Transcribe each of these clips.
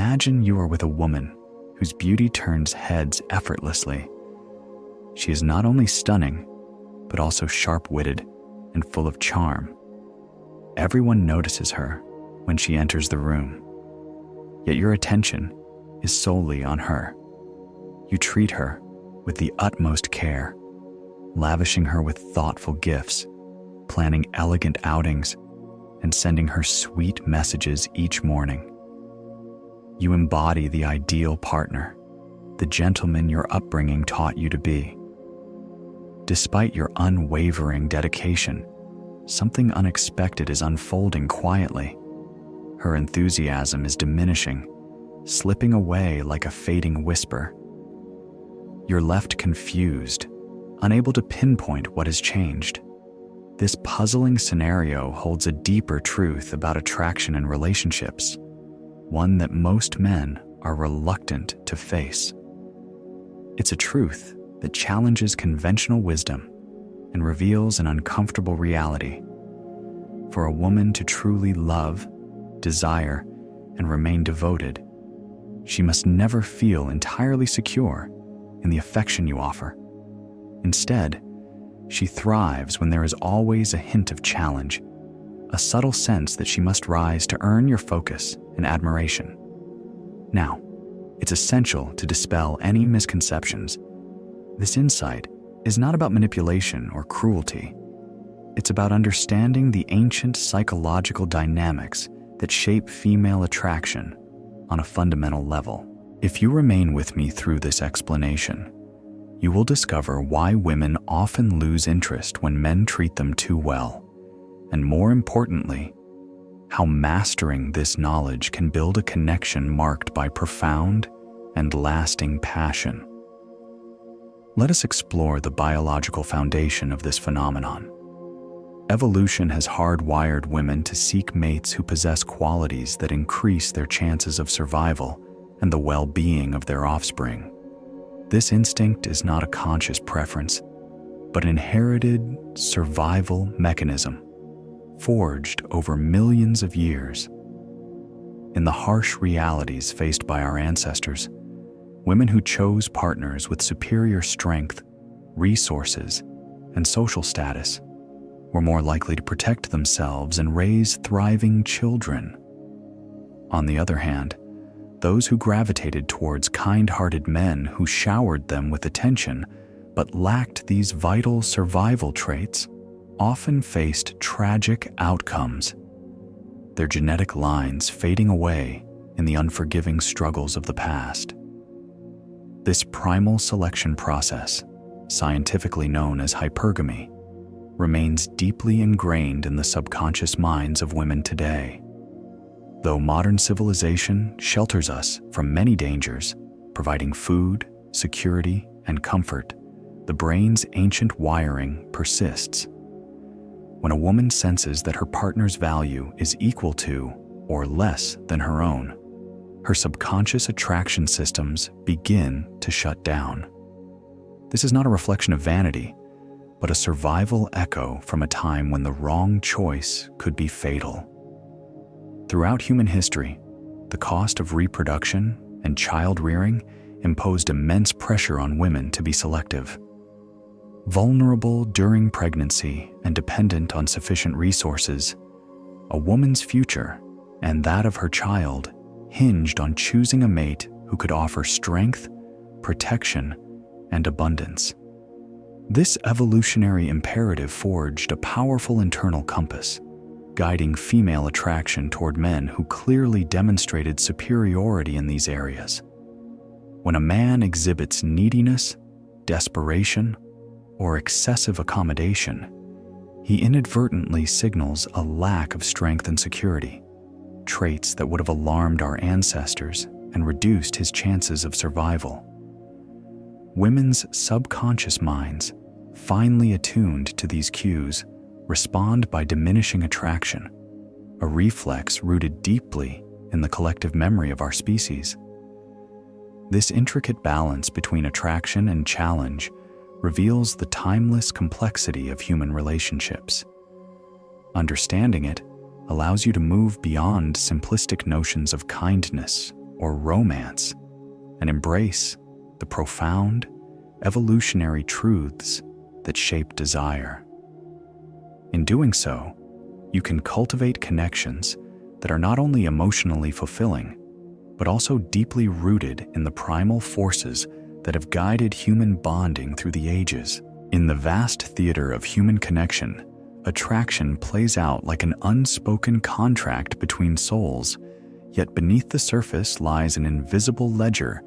Imagine you are with a woman whose beauty turns heads effortlessly. She is not only stunning, but also sharp-witted and full of charm. Everyone notices her when she enters the room, yet your attention is solely on her. You treat her with the utmost care, lavishing her with thoughtful gifts, planning elegant outings, and sending her sweet messages each morning. You embody the ideal partner, the gentleman your upbringing taught you to be. Despite your unwavering dedication, something unexpected is unfolding quietly. Her enthusiasm is diminishing, slipping away like a fading whisper. You're left confused, unable to pinpoint what has changed. This puzzling scenario holds a deeper truth about attraction in relationships, one that most men are reluctant to face. It's a truth that challenges conventional wisdom and reveals an uncomfortable reality. For a woman to truly love, desire, and remain devoted, she must never feel entirely secure in the affection you offer. Instead, she thrives when there is always a hint of challenge, a subtle sense that she must rise to earn your focus and admiration. Now, it's essential to dispel any misconceptions. This insight is not about manipulation or cruelty. It's about understanding the ancient psychological dynamics that shape female attraction on a fundamental level. If you remain with me through this explanation, you will discover why women often lose interest when men treat them too well, and more importantly, how mastering this knowledge can build a connection marked by profound and lasting passion. Let us explore the biological foundation of this phenomenon. Evolution has hardwired women to seek mates who possess qualities that increase their chances of survival and the well-being of their offspring. This instinct is not a conscious preference, but an inherited survival mechanism forged over millions of years. In the harsh realities faced by our ancestors, women who chose partners with superior strength, resources, and social status were more likely to protect themselves and raise thriving children. On the other hand, those who gravitated towards kind-hearted men who showered them with attention but lacked these vital survival traits often faced tragic outcomes, their genetic lines fading away in the unforgiving struggles of the past. This primal selection process, scientifically known as hypergamy, remains deeply ingrained in the subconscious minds of women today. Though modern civilization shelters us from many dangers, providing food, security, and comfort, the brain's ancient wiring persists. When a woman senses that her partner's value is equal to or less than her own, her subconscious attraction systems begin to shut down. This is not a reflection of vanity, but a survival echo from a time when the wrong choice could be fatal. Throughout human history, the cost of reproduction and child-rearing imposed immense pressure on women to be selective. Vulnerable during pregnancy and dependent on sufficient resources, a woman's future and that of her child hinged on choosing a mate who could offer strength, protection, and abundance. This evolutionary imperative forged a powerful internal compass, guiding female attraction toward men who clearly demonstrated superiority in these areas. When a man exhibits neediness, desperation, or excessive accommodation, he inadvertently signals a lack of strength and security, traits that would have alarmed our ancestors and reduced his chances of survival. Women's subconscious minds, finely attuned to these cues, respond by diminishing attraction, a reflex rooted deeply in the collective memory of our species. This intricate balance between attraction and challenge reveals the timeless complexity of human relationships. Understanding it allows you to move beyond simplistic notions of kindness or romance and embrace the profound, evolutionary truths that shape desire. In doing so, you can cultivate connections that are not only emotionally fulfilling, but also deeply rooted in the primal forces that have guided human bonding through the ages. In the vast theater of human connection, attraction plays out like an unspoken contract between souls, yet beneath the surface lies an invisible ledger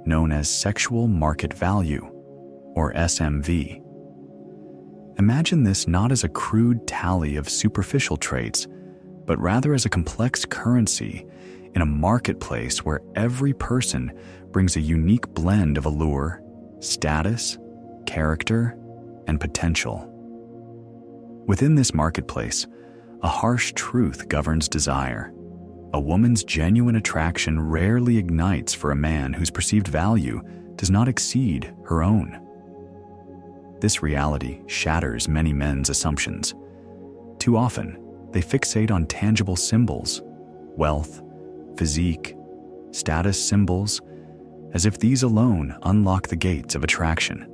known as sexual market value, or SMV. Imagine this not as a crude tally of superficial traits, but rather as a complex currency in a marketplace where every person brings a unique blend of allure, status, character, and potential. Within this marketplace, a harsh truth governs desire. A woman's genuine attraction rarely ignites for a man whose perceived value does not exceed her own. This reality shatters many men's assumptions. Too often, they fixate on tangible symbols, wealth, physique, status symbols, as if these alone unlock the gates of attraction.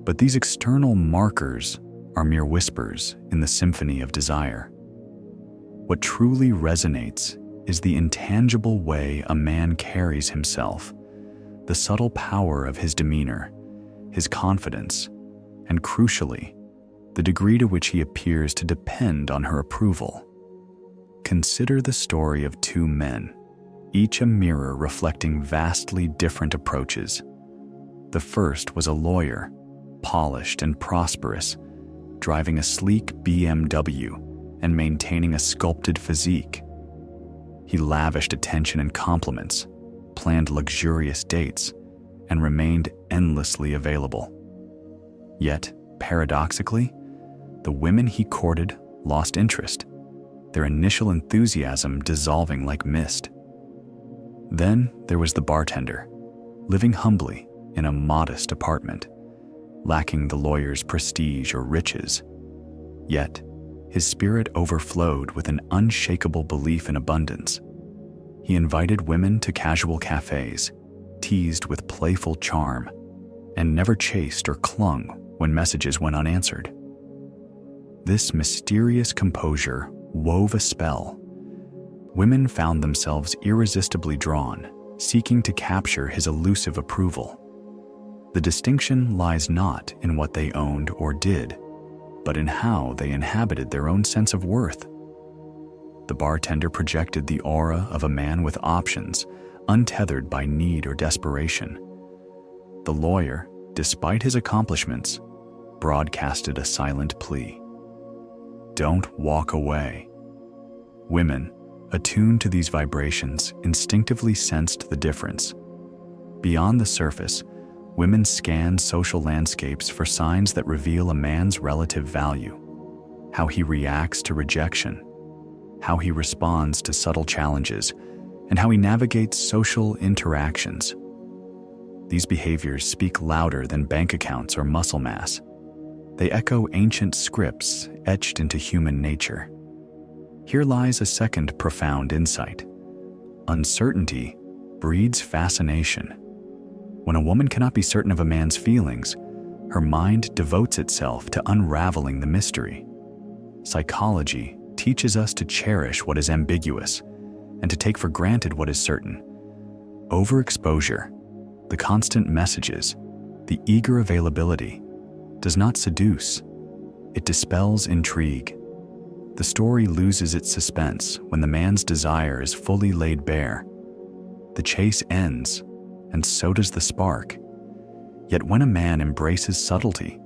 But these external markers are mere whispers in the symphony of desire. What truly resonates is the intangible way a man carries himself, the subtle power of his demeanor, his confidence, and crucially, the degree to which he appears to depend on her approval. Consider the story of two men, each a mirror reflecting vastly different approaches. The first was a lawyer, polished and prosperous, driving a sleek BMW and maintaining a sculpted physique. He lavished attention and compliments, planned luxurious dates, and remained endlessly available. Yet, paradoxically, the women he courted lost interest, their initial enthusiasm dissolving like mist. Then there was the bartender, living humbly in a modest apartment, lacking the lawyer's prestige or riches. Yet, his spirit overflowed with an unshakable belief in abundance. He invited women to casual cafes, teased with playful charm, and never chased or clung when messages went unanswered. This mysterious composure wove a spell. Women found themselves irresistibly drawn, seeking to capture his elusive approval. The distinction lies not in what they owned or did, but in how they inhabited their own sense of worth. The bartender projected the aura of a man with options, untethered by need or desperation. The lawyer, despite his accomplishments, broadcasted a silent plea. Don't walk away. Women, attuned to these vibrations, instinctively sensed the difference. Beyond the surface, women scan social landscapes for signs that reveal a man's relative value, how he reacts to rejection, how he responds to subtle challenges, and how he navigates social interactions. These behaviors speak louder than bank accounts or muscle mass. They echo ancient scripts etched into human nature. Here lies a second profound insight. Uncertainty breeds fascination. When a woman cannot be certain of a man's feelings, her mind devotes itself to unraveling the mystery. Psychology teaches us to cherish what is ambiguous and to take for granted what is certain. Overexposure, the constant messages, the eager availability, does not seduce. It dispels intrigue. The story loses its suspense when the man's desire is fully laid bare. The chase ends, and so does the spark. Yet when a man embraces subtlety,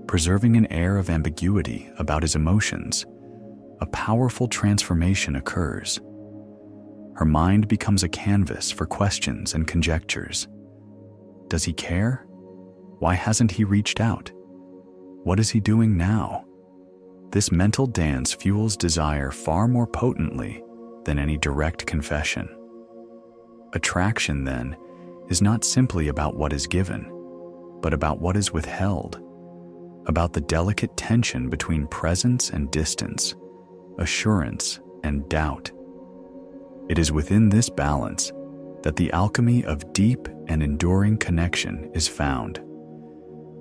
preserving an air of ambiguity about his emotions, a powerful transformation occurs. Her mind becomes a canvas for questions and conjectures. Does he care? Why hasn't he reached out? What is he doing now? This mental dance fuels desire far more potently than any direct confession. Attraction, then, is not simply about what is given, but about what is withheld, about the delicate tension between presence and distance, assurance and doubt. It is within this balance that the alchemy of deep and enduring connection is found.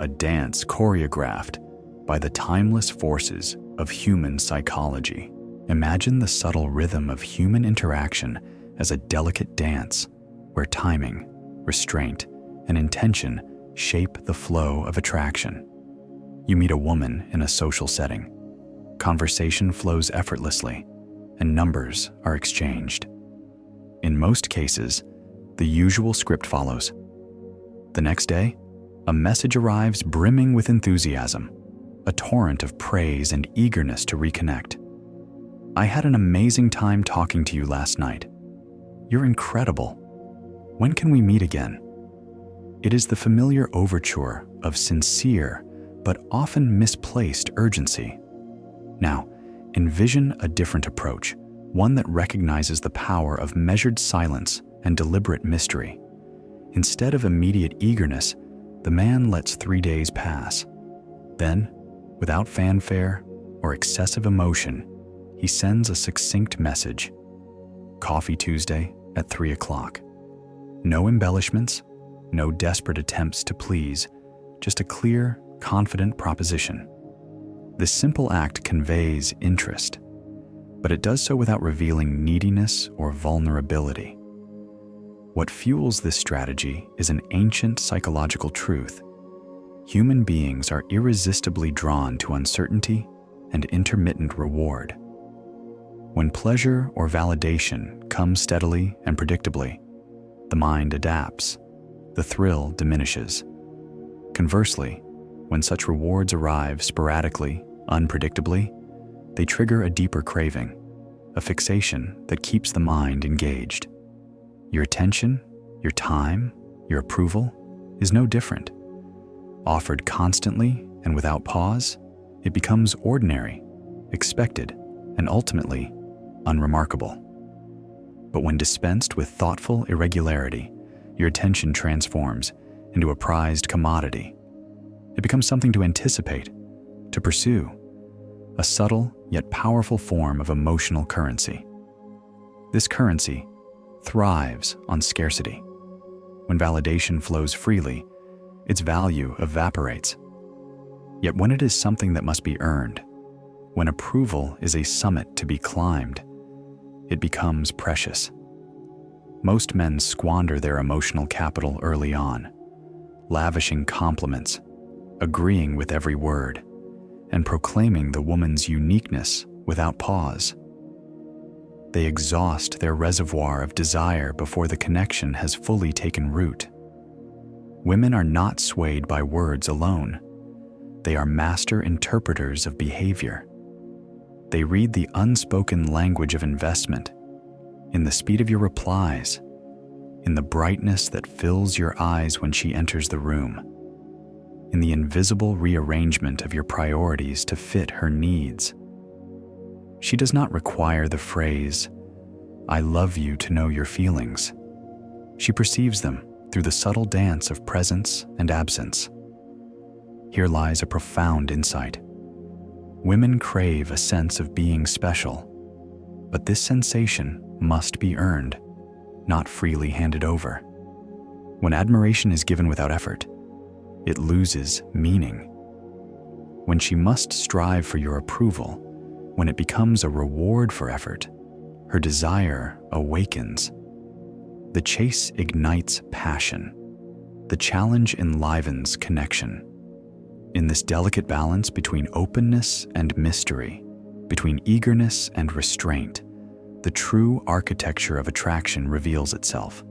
A dance choreographed by the timeless forces of human psychology. Imagine the subtle rhythm of human interaction as a delicate dance where timing, restraint, and intention shape the flow of attraction. You meet a woman in a social setting. Conversation flows effortlessly, and numbers are exchanged. In most cases, the usual script follows. The next day, a message arrives brimming with enthusiasm, a torrent of praise and eagerness to reconnect. "I had an amazing time talking to you last night. You're incredible. When can we meet again?" It is the familiar overture of sincere but often misplaced urgency. Now, envision a different approach, one that recognizes the power of measured silence and deliberate mystery. Instead of immediate eagerness, the man lets 3 days pass. Then, without fanfare or excessive emotion, he sends a succinct message. "Coffee Tuesday at 3 o'clock. No embellishments, no desperate attempts to please, just a clear, confident proposition." This simple act conveys interest, but it does so without revealing neediness or vulnerability. What fuels this strategy is an ancient psychological truth. Human beings are irresistibly drawn to uncertainty and intermittent reward. When pleasure or validation comes steadily and predictably, the mind adapts. The thrill diminishes. Conversely, when such rewards arrive sporadically, unpredictably, they trigger a deeper craving, a fixation that keeps the mind engaged. Your attention, your time, your approval is no different. Offered constantly and without pause, it becomes ordinary, expected, and ultimately unremarkable. But when dispensed with thoughtful irregularity, your attention transforms into a prized commodity. It becomes something to anticipate, to pursue, a subtle yet powerful form of emotional currency. This currency thrives on scarcity. When validation flows freely, its value evaporates. Yet when it is something that must be earned, when approval is a summit to be climbed, it becomes precious. Most men squander their emotional capital early on, lavishing compliments, agreeing with every word, and proclaiming the woman's uniqueness without pause. They exhaust their reservoir of desire before the connection has fully taken root. Women are not swayed by words alone. They are master interpreters of behavior. They read the unspoken language of investment, in the speed of your replies, in the brightness that fills your eyes when she enters the room, in the invisible rearrangement of your priorities to fit her needs. She does not require the phrase, "I love you," to know your feelings. She perceives them through the subtle dance of presence and absence. Here lies a profound insight. Women crave a sense of being special, but this sensation must be earned, not freely handed over. When admiration is given without effort, it loses meaning. When she must strive for your approval, when it becomes a reward for effort, her desire awakens. The chase ignites passion. The challenge enlivens connection. In this delicate balance between openness and mystery, between eagerness and restraint, the true architecture of attraction reveals itself.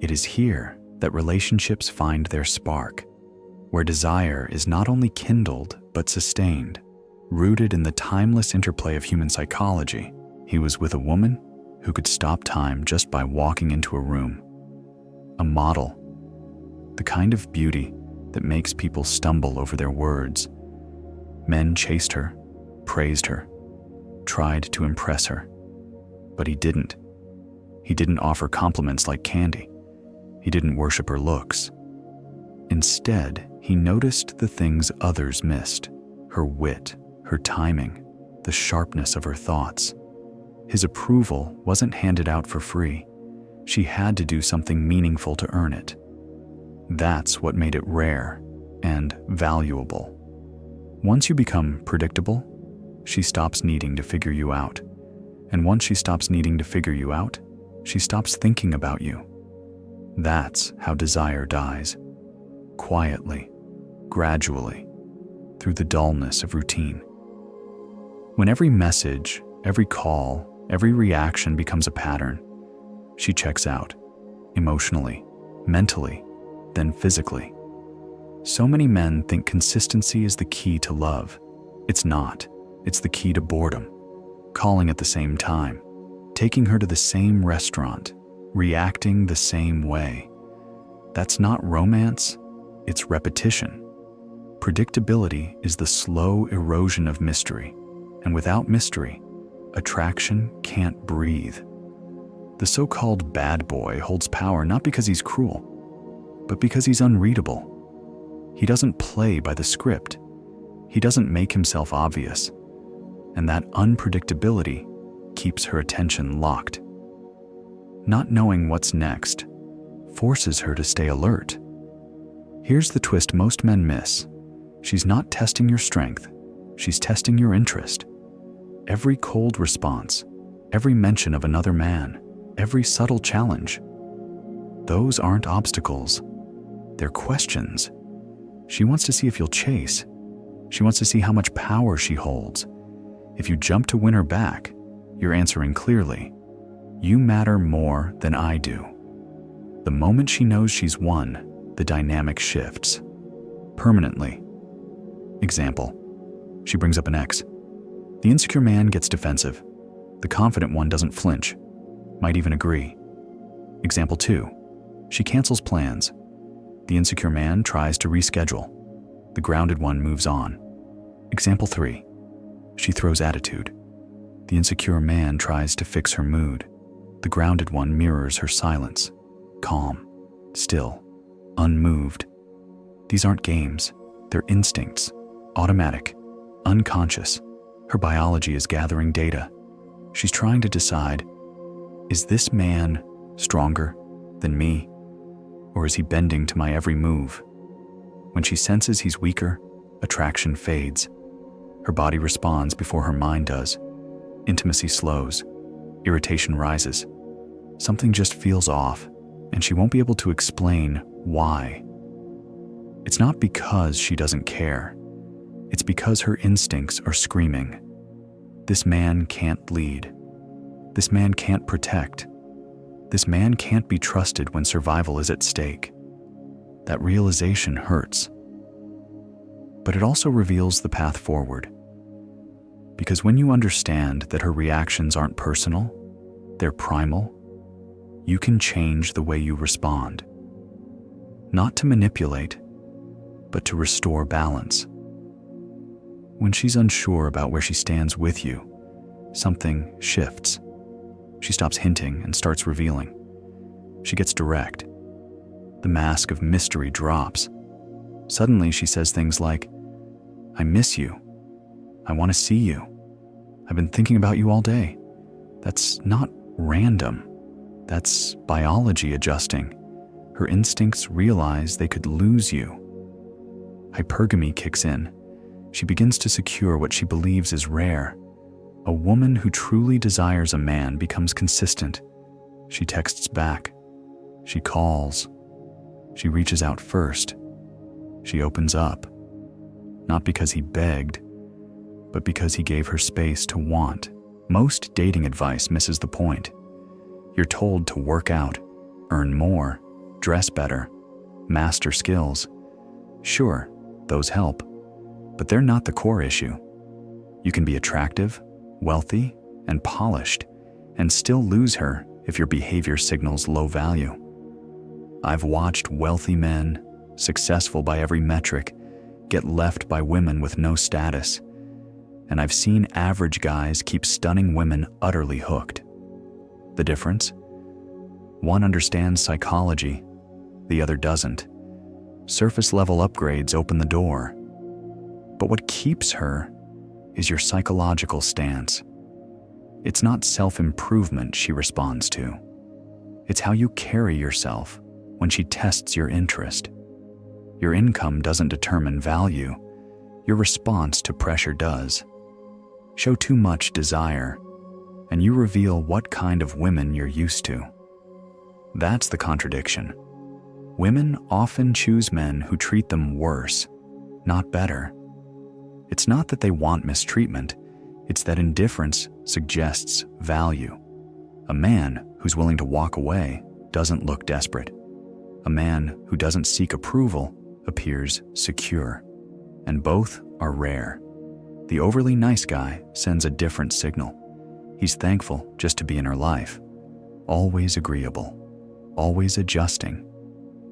It is here that relationships find their spark, where desire is not only kindled but sustained. Rooted in the timeless interplay of human psychology, he was with a woman who could stop time just by walking into a room. A model, the kind of beauty that makes people stumble over their words. Men chased her, praised her, tried to impress her. But he didn't. He didn't offer compliments like candy. He didn't worship her looks. Instead, he noticed the things others missed: her wit, her timing, the sharpness of her thoughts. His approval wasn't handed out for free. She had to do something meaningful to earn it. That's what made it rare and valuable. Once you become predictable, she stops needing to figure you out. And once she stops needing to figure you out, she stops thinking about you. That's how desire dies. Quietly, gradually, through the dullness of routine. When every message, every call, every reaction becomes a pattern, she checks out, emotionally, mentally, then physically. So many men think consistency is the key to love. It's not. It's the key to boredom. Calling at the same time, taking her to the same restaurant, reacting the same way. That's not romance, it's repetition. Predictability is the slow erosion of mystery, and without mystery, attraction can't breathe. The so-called bad boy holds power not because he's cruel, but because he's unreadable. He doesn't play by the script. He doesn't make himself obvious. And that unpredictability keeps her attention locked. Not knowing what's next forces her to stay alert. Here's the twist most men miss. She's not testing your strength. She's testing your interest. Every cold response, every mention of another man, every subtle challenge, those aren't obstacles. They're questions. She wants to see if you'll chase. She wants to see how much power she holds. If you jump to win her back, you're answering clearly. You matter more than I do. The moment she knows she's won, the dynamic shifts. Permanently. Example. She brings up an ex. The insecure man gets defensive. The confident one doesn't flinch. Might even agree. Example 2. She cancels plans. The insecure man tries to reschedule. The grounded one moves on. Example 3. She throws attitude. The insecure man tries to fix her mood. The grounded one mirrors her silence. Calm, still, unmoved. These aren't games. They're instincts. Automatic, unconscious. Her biology is gathering data. She's trying to decide, is this man stronger than me? Or is he bending to my every move? When she senses he's weaker, attraction fades. Her body responds before her mind does. Intimacy slows. Irritation rises. Something just feels off, and she won't be able to explain why. It's not because she doesn't care. It's because her instincts are screaming. This man can't lead. This man can't protect. This man can't be trusted when survival is at stake. That realization hurts. But it also reveals the path forward. Because when you understand that her reactions aren't personal, they're primal, you can change the way you respond. Not to manipulate, but to restore balance. When she's unsure about where she stands with you, something shifts. She stops hinting and starts revealing. She gets direct. The mask of mystery drops. Suddenly she says things like, I miss you. I want to see you. I've been thinking about you all day. That's not random. That's biology adjusting. Her instincts realize they could lose you. Hypergamy kicks in. She begins to secure what she believes is rare. A woman who truly desires a man becomes consistent. She texts back. She calls. She reaches out first. She opens up. Not because he begged, but because he gave her space to want. Most dating advice misses the point. You're told to work out, earn more, dress better, master skills. Sure, those help, but they're not the core issue. You can be attractive, wealthy, and polished, and still lose her if your behavior signals low value. I've watched wealthy men, successful by every metric, get left by women with no status. And I've seen average guys keep stunning women utterly hooked. The difference? One understands psychology, the other doesn't. Surface level upgrades open the door. But what keeps her is your psychological stance. It's not self-improvement she responds to. It's how you carry yourself when she tests your interest. Your income doesn't determine value. Your response to pressure does. Show too much desire, and you reveal what kind of women you're used to. That's the contradiction. Women often choose men who treat them worse, not better. It's not that they want mistreatment, it's that indifference suggests value. A man who's willing to walk away doesn't look desperate. A man who doesn't seek approval appears secure. And both are rare. The overly nice guy sends a different signal. He's thankful just to be in her life, always agreeable, always adjusting,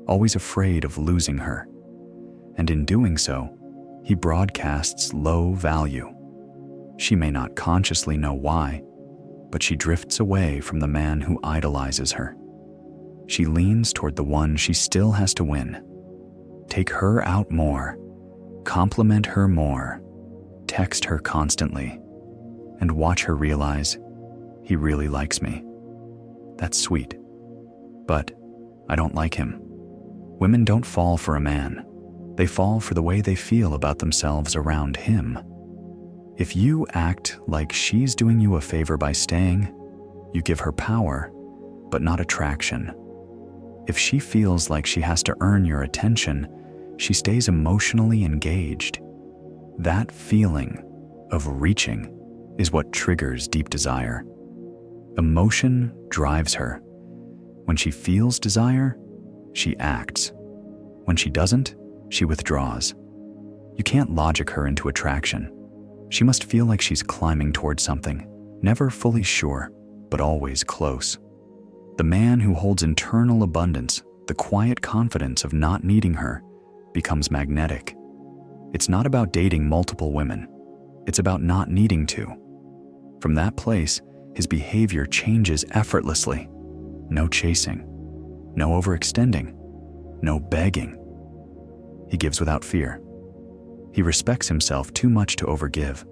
always afraid of losing her. And in doing so, he broadcasts low value. She may not consciously know why, but she drifts away from the man who idolizes her. She leans toward the one she still has to win. Take her out more, compliment her more, text her constantly, and watch her realize, he really likes me. That's sweet. But I don't like him. Women don't fall for a man. They fall for the way they feel about themselves around him. If you act like she's doing you a favor by staying, you give her power, but not attraction. If she feels like she has to earn your attention, she stays emotionally engaged. That feeling of reaching is what triggers deep desire. Emotion drives her. When she feels desire, she acts. When she doesn't, she withdraws. You can't logic her into attraction. She must feel like she's climbing towards something, never fully sure, but always close. The man who holds internal abundance, the quiet confidence of not needing her, becomes magnetic. It's not about dating multiple women. It's about not needing to. From that place, his behavior changes effortlessly. No chasing, no overextending, no begging. He gives without fear. He respects himself too much to overgive.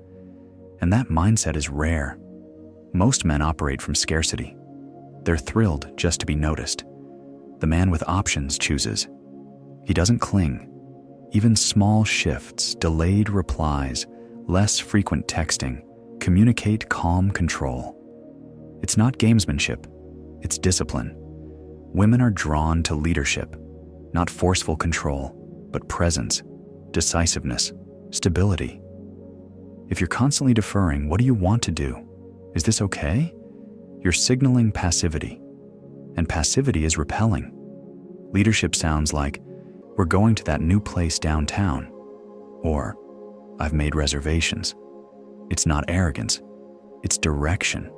And that mindset is rare. Most men operate from scarcity. They're thrilled just to be noticed. The man with options chooses. He doesn't cling. Even small shifts, delayed replies, less frequent texting, communicate calm control. It's not gamesmanship, it's discipline. Women are drawn to leadership, not forceful control, but presence, decisiveness, stability. If you're constantly deferring, what do you want to do? Is this okay? You're signaling passivity, and passivity is repelling. Leadership sounds like, we're going to that new place downtown, or I've made reservations. It's not arrogance, it's direction.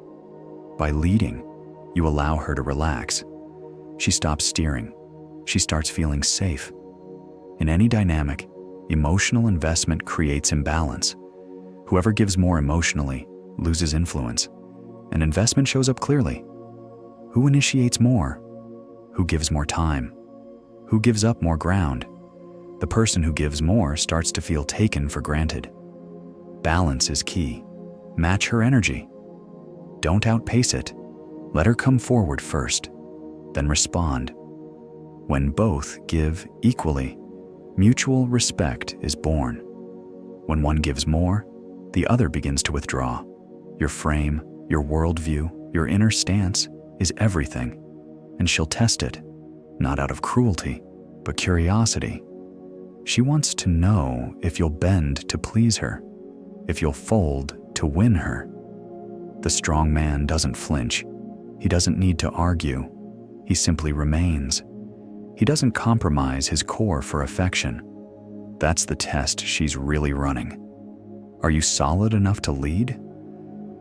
By leading, you allow her to relax. She stops steering. She starts feeling safe. In any dynamic, emotional investment creates imbalance. Whoever gives more emotionally loses influence, and investment shows up clearly. Who initiates more? Who gives more time? Who gives up more ground? The person who gives more starts to feel taken for granted. Balance is key. Match her energy. Don't outpace it. Let her come forward first, then respond. When both give equally, mutual respect is born. When one gives more, the other begins to withdraw. Your frame, your worldview, your inner stance is everything, and she'll test it, not out of cruelty, but curiosity. She wants to know if you'll bend to please her, if you'll fold to win her. The strong man doesn't flinch. He doesn't need to argue. He simply remains. He doesn't compromise his core for affection. That's the test she's really running. Are you solid enough to lead?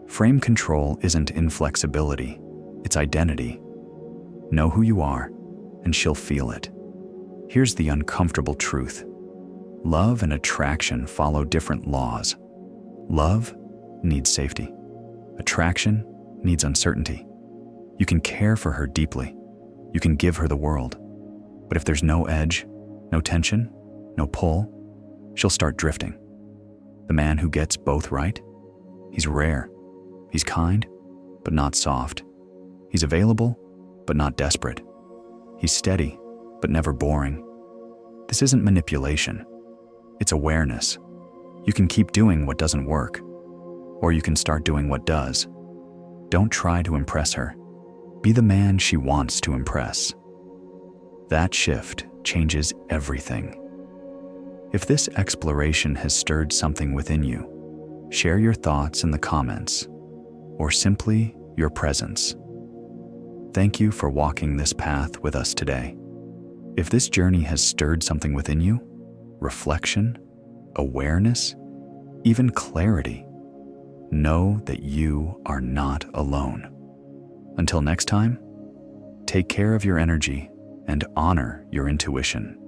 Frame control isn't inflexibility, it's identity. Know who you are, and she'll feel it. Here's the uncomfortable truth. Love and attraction follow different laws. Love needs safety. Attraction needs uncertainty. You can care for her deeply. You can give her the world. But if there's no edge, no tension, no pull, she'll start drifting. The man who gets both right, he's rare. He's kind, but not soft. He's available, but not desperate. He's steady, but never boring. This isn't manipulation. It's awareness. You can keep doing what doesn't work, or you can start doing what does. Don't try to impress her. Be the man she wants to impress. That shift changes everything. If this exploration has stirred something within you, share your thoughts in the comments, or simply your presence. Thank you for walking this path with us today. If this journey has stirred something within you, reflection, awareness, even clarity, know that you are not alone. Until next time, take care of your energy and honor your intuition.